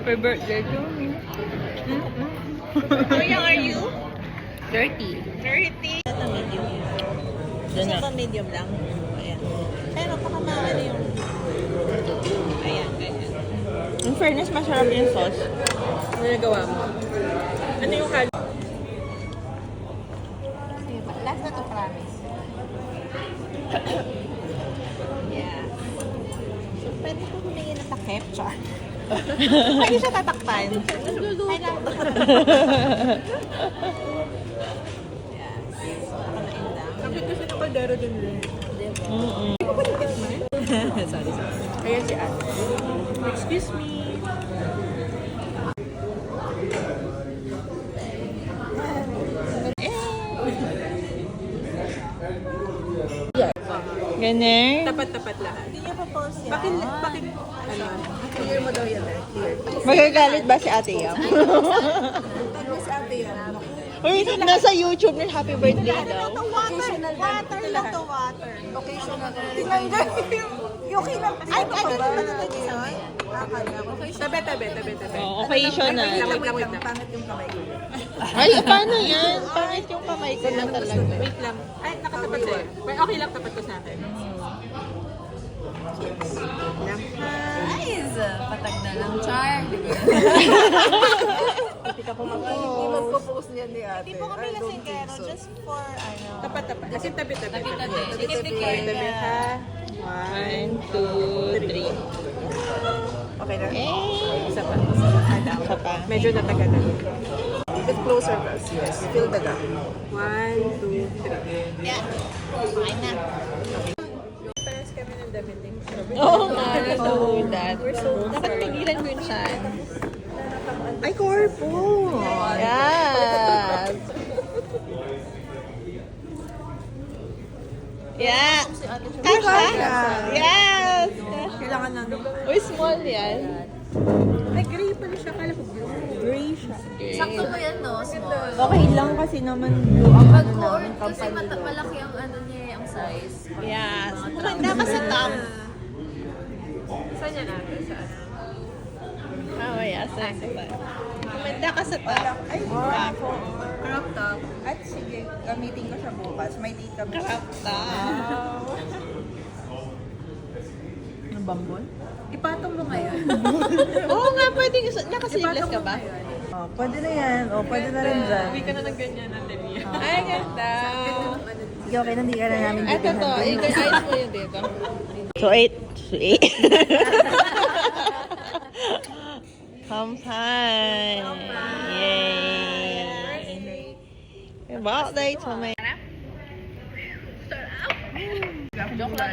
Happy birthday to me. How young are you? 30. 30. Ito medium. Gusto ko medium lang. Ayan. Pero baka maano yung... Ayan, ganyan. In fairness, masarap yung sauce. Ano nagawa mo? Ano yung kal... Last na to, promise. Yeah. So, pwede ko humingi ng takip, char. Pwede siya tatakpan. Ay lang. Yes. Kapit kasi ng kaldero din rin. Sorry. Ayan si Ate. Excuse me. Ganun. Tapat-tapat lahat. Hindi niya pa-pause yan. Bakit, ano? Clear mo daw yan eh. Clear. Magagalit ba si Ate Yam? Tag mo si Ate yan. Uy, nasa YouTube na happy birthday daw. Water lang to water. Occasional. Tinanggal yung kinang. Ay, ganun ba talaga yun? Tabi. Oh, occasional. Wait lang. Pangit yung kamay ko. Ay, paano yan? Pangit yung kamay ko na talaga. Wait lang. Ay, nakatapat sa'yo. Okay lang, tapat ko sa akin. Nice! Patag na lang, Char. Hindi magpo-post niyan ni Ate. Hindi po kami lasingero, just for ano. Tapat. Kasi tabi. Tabi. Tabi ha. 1, 2, 3. Okay na. Eh, Isa pa. isa pa. Medyo natagal na. Bit closer, guys. Yes. Fill the gap. 1, 2, 3. Yeah. Okay na. Pares kami ng damit. Oo nga, so that. Dapat pigilan ko yun siya. Ay, corpo! Yes! Yeah! Kasha! Yes! Kailangan na nung... Uy, small yan. Ay, gray pala siya. Kala ko blue. Gray siya. Sakto ba yan, no? Small. Okay lang kasi naman blue ang Pag ano core, namin, kasi kampanya. malaki ang ano niya, ang size. Yes. Maganda kasi top. Saan yan natin? Saan? Oh, yes. Maganda kasi top. Ay, crop top. At sige, gamitin ko siya bukas. May date kami. Crop top. Ano bambol? Ipatong mo ngayon. Oo nga, pwede. Naka-sleeveless ka ba? Oh, pwede na yan. Oh, pwede na rin dyan. Hindi ka na ng ganyan, Natalia. Ay, ganda. Sige, okay, hindi ka na namin Ito to. Ayos mo yun dito. So, 8. Kampai. Yay. Birthday to me. Joke lang.